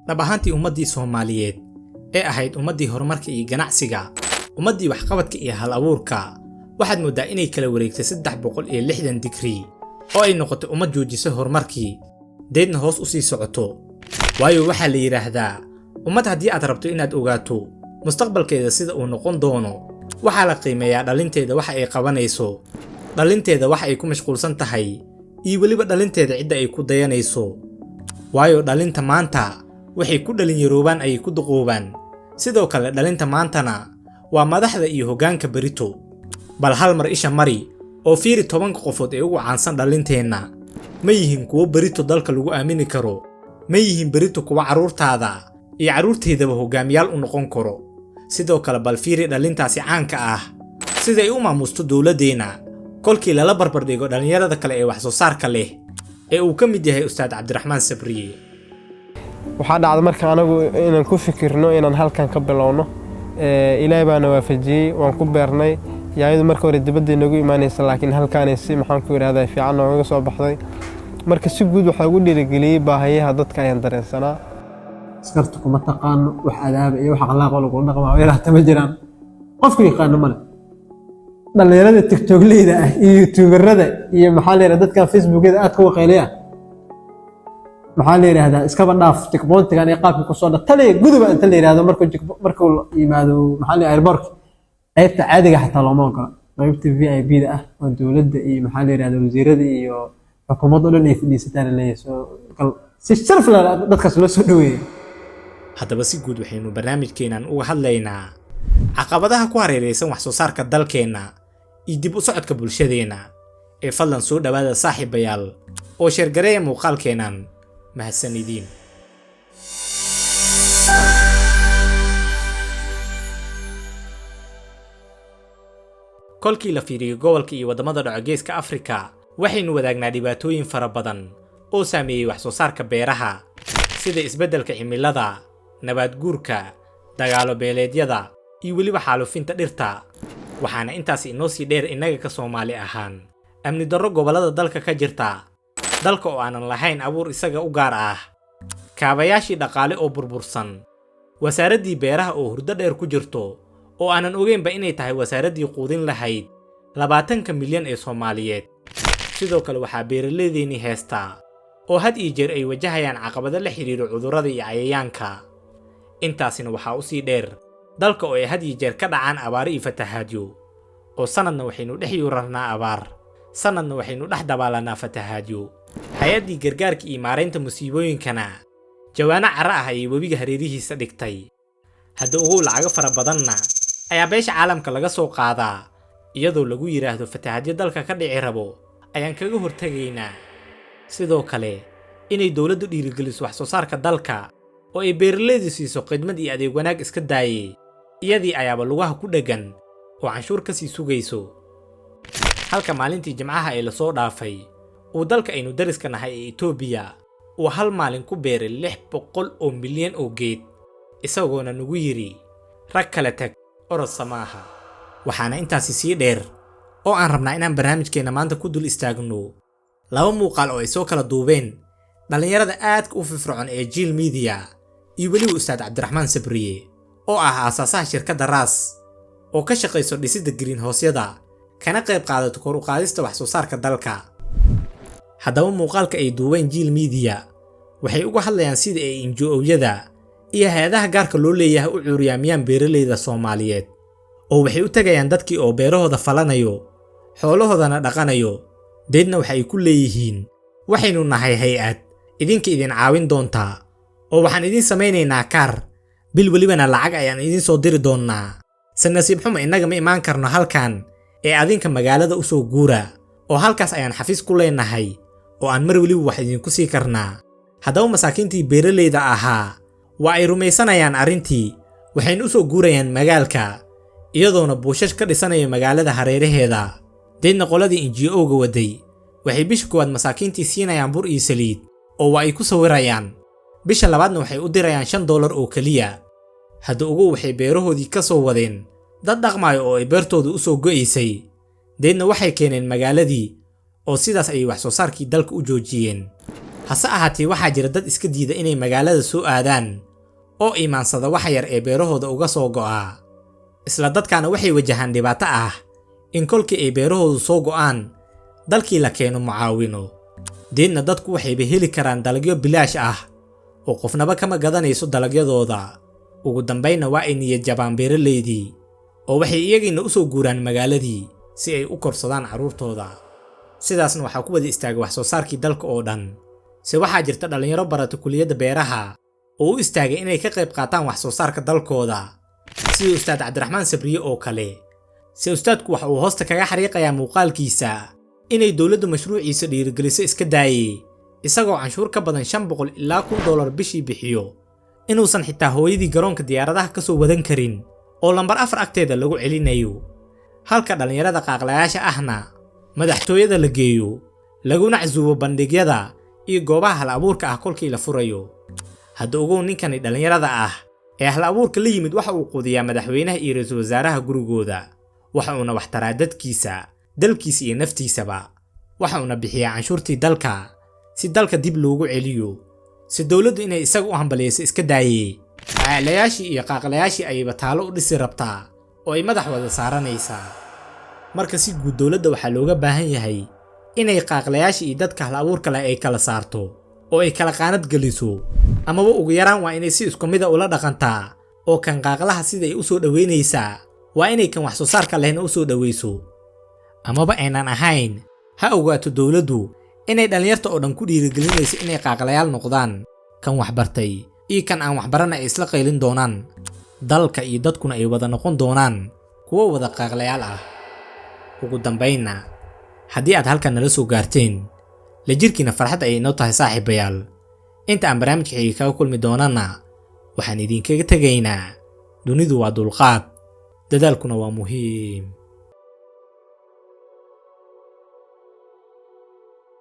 dhab ahaantii ummadii Soomaaliyeed ee ahayd ummadii horumarka iyo ganacsiga ummadii waxqabadka iyo hal abuurka waxaad moodaa inay kala wareegtay 360 digrii oo ay noqotay ummad joojisay horumarkii deedna hoos u sii socoto waayo waxa la yiraahdaa ummad haddii aad rabto inaad ogaato mustaqbalkeeda sida uu noqon doono waxa la qiimeeyaa dhalinteeda waxa ay qabanayso dhalinteeda waxa ay ku mashquulsan tahay iyo waliba dhalinteeda cidda ay ku dayanayso waayo dhalinta maanta waxay ku dhalin yaroobaan ay ku duqoobaan sidoo kale dhalinta maantana waa madaxda iyo hoggaanka berito bal hal mar isha mari oo fiiri 10 qofood ee ugu caansan dhalinteena ma yihiin kuwo berito dalka lagu aamini karo ma yihiin berito kuwa caruurtaada iyo caruurteedaba hogaamiyaal u noqon karo sidoo kale bal fiiri dhalintaasi caanka ah sida ay u maamusto dawladeena kolkii lala barbar dhigo dhalinyarada kale ee wax soo saarka leh ee uu ka mid yahay ustaad cabdiraxmaan sabriye waxa dhacday marka anagu inaan ku fikirno inaan halkan ka bilowno ilaahay baa waafajiyay waan ku beernay yaayadu marka hore dibadda inagu imaanaysa laakiin halkaan si maxaan ku yiraahdaa fiican oo uga soo baxday marka si guud waxa ugu dhiirigeliyay baahiyaha dadka ayaan dareensanaa askartu kuma taqaano wax adaab iyo wax akhlaaq lagu dhaqmo weerarta ma jiraan qofku yaqaan male dhalinyarada tiktok leeda ah iyo youtuberada iyo maxaa leeyahay dadka facebookada aad ku waqeelaya maxaa leeyahay iskaba dhaaf tikboontigan ay qaabka ku soo dhatay guduba inta leeyahay markuu yimaado maxaa leeyahay airport qaybta caadiga xataa looma ogola qaybta VIP da ah oo dawladda iyo maxaa leeyahay wasiirada iyo xukuumadda dhan ay fadhiisataan leeyahay si sharaf leh dadkaas loo soo dhaweeyay haddaba si guud waxaynu barnaamijkeenan uga hadlaynaa caqabadaha ku hareeraysan wax soo saarka dalkeena iyo dib u socodka bulshadeena ee fadlan soo dhawaada saaxiibayaal oo sheergareeya muuqaalkeenan mahadsanidin kolkii la fiiriyo gobolka iyo wadamada dhaca geeska Afrika waxaynu wadaagnaa dhibaatooyin fara badan oo saameeyay wax soo saarka beeraha sida isbeddelka cimilada nabaad guurka dagaalo beeleedyada iyo waliba xaalufinta dhirta waxaana intaas inoo sii dheer inaga ka Soomaali ahaan amni darro gobolada dalka ka jirta dalka oo aanan lahayn abuur isaga u gaar ah kaabayaashii dhaqaale oo burbursan wasaaradii beeraha oo hurdo dheer ku jirto oo aanan ogeynba inay tahay wasaaradii quudin lahayd 20 milyan ee Soomaaliyeed sidoo kale waxaa beeraleedeeni heestaa oo had iyo jeer ay wajahayaan caqabado la xiriira cudurrada iyo cayayaanka intaasina waxaa u sii dheer dalka oo ay had iyo jeer ka dhacaan abaaro iyo fatahaadyo oo sanadna waxaynu dhex yuurarnaa abaar sanadna waxaynu dhex dabaalanaa fatahaadyo hay'adii gargaarka iyo maareynta musiibooyinkana jawaano cara ah ay webiga hareerihiisa dhigtay hadda ugu lacago fara badanna ayaa beesha caalamka laga soo qaadaa iyadoo lagu yiraahdo fatahaadyo dalka ka dhici rabo ayaan kaga hortagaynaa sidoo kale inay dawladdu dhiirigeliso wax soo saarka dalka oo ay beeraleydu siiso khidmad iyo adeeg wanaag iska daayay iyadii ayaaba lugaha ku dhagan oo canshuur ka sii sugayso halka maalintii jimcaha ay la soo dhaafay uu dalka aynu dariska nahay ee Itoobiya uu hal maalin ku beeray 600 milyan oo geed isagoona nagu yiri rag kala tag orod samaaha waxaana intaasi sii dheer oo aan rabnaa inaan barnaamijkeena maanta ku dul istaagno laba muuqaal oo ay soo kala duubeen dhalinyarada aadka u firfircoon ee Jiil Media iyo waliba ustaad cabdiraxmaan sabriye oo ah aasaasaha shirkadda raas oo ka shaqeyso dhisidda greenhouse-yada kana qayb qaadato kor u qaadista wax soo saarka dalka haddaba muuqaalka ay duubeen Jiil Media waxay uga hadlayaan sida ay NGO-yada iyo hay'adaha gaarka loo leeyahay u cuuryaamiyaan beeraleyda Soomaaliyeed oo waxay u tagayaan dadkii oo beerahooda falanayo xoolahoodana dhaqanayo deedna waxay ku leeyihiin waxaynu nahay hay'ad idinka idin caawin doontaa oo waxaan idin samaynaynaa kaar bil walibana lacag ayaan idin soo diri doonnaa sanasiib xumo inaga ma imaan karno halkan ee adinka magaalada u soo guura oo halkaas ayaan xafiis ku leenahay oo aan mar waliba wax idinku sii karnaa haddaba masaakiintii beeraleyda ahaa waa ay rumaysanayaan arrintii waxayna u soo guurayaan magaalka iyadoona buushash ka dhisanaya magaalada hareeraheeda deedna qoladii NGO-ga waday waxay bisha koowaad masaakiintii siinayaan bur iyo saliid oo waa ay ku sawirayaan bisha labaadna waxay u dirayaan $5 oo kaliya hadda ugu waxay beerahoodii ka soo wadeen dad dhaqmaayo oo ay beertooda u soo go'aysay deedna waxay keeneen magaaladii oo sidaas ayay wax soo saarkii dalka u joojiyeen hase ahaatee waxaa jira dad iska diida inay magaalada soo aadaan oo iimaansada waxa yar ee beerahooda uga soo go'a. isla dadkaana waxay wajahaan dhibaato ah in kolkii ay beerahoodu soo go'aan dalkii la keeno mucaawino. deedna dadku waxayba heli karaan dalagyo bilaash ah oo qofnaba kama gadanayso dalagyadooda. ugu dambayna waa ay niyad jabaan beeraleydii oo waxay iyagina u soo guuraan magaaladii si ay u korsadaan carruurtooda. sidaasna waxaa ku wada istaagay wax soo saarkii dalka oo dhan. se waxaa jirta dhalinyaro barata kuliyadda beeraha oo u istaagay inay ka qayb qaataan wax soo saarka dalkooda, sida ustaad cabdiraxmaan sabriye oo kale. se ustaadku waxa uu hoosta kaga xariiqayaa muuqaalkiisa inay dowladdu mashruuciisa dhiirigeliso iska daayay, isagoo canshuur ka badan $500 ilaa $1,000 bishii bixiyo, inuusan xitaa hooyadii garoonka diyaaradaha ka soo wadan karin oo lambar 4 agteeda lagu celinayo, halka dhalinyarada qaaqlayaasha ahna madaxtooyada la geeyo laguna casuubo bandhigyada iyo goobaha hal abuurka ah kolkii la furayo. hadda ogow ninkani dhalinyarada ah ee hal abuurka la yimid waxa uu quudiyaa madaxweynaha iyo ra'iisul wasaaraha gurigooda, waxa uuna wax taraa dadkiisa, dalkiisa iyo naftiisaba. waxa uuna bixiyaa canshuurtii dalka si dalka dib loogu celiyo, si dowladdu inay isaga u hambaliyeyso iska daayay. qaaqlayaashii iyo qaaqlayaashii ayayba taalo u dhisi rabtaa oo ay madax wada saaranaysaa. marka si guud dowladda waxaa looga baahan yahay inay qaaqlayaashii iyo dadka hal abuurka leh ay kala saarto oo ay kala qaanad geliso, amaba ugu yaraan waa inay si isku mid ah ula dhaqantaa oo kan qaaqlaha sida ay u soo dhaweynaysaa waa inay kan wax soo saarka lehna u soo dhaweyso. amaba aynan ahayn ha ogaato dowladdu inay dhalinyarta oo dhan ku dhiirigelinayso inay qaaqlayaal noqdaan, kan wax bartay iyo kan aan wax baran ay isla qaylin doonaan, dalka iyo dadkuna ay wada noqon doonaan kuwo wada qaaqlayaal ah. ugu dambaynna haddii aad halkan nala soo gaarteen la jirkiina farxad ayay inoo tahay saaxiibayaal. inta aan barnaamijka xigay kaga kulmi doonana waxaan idinkaga tegaynaa dunidu waa dulqaad, dadaalkuna waa muhiim.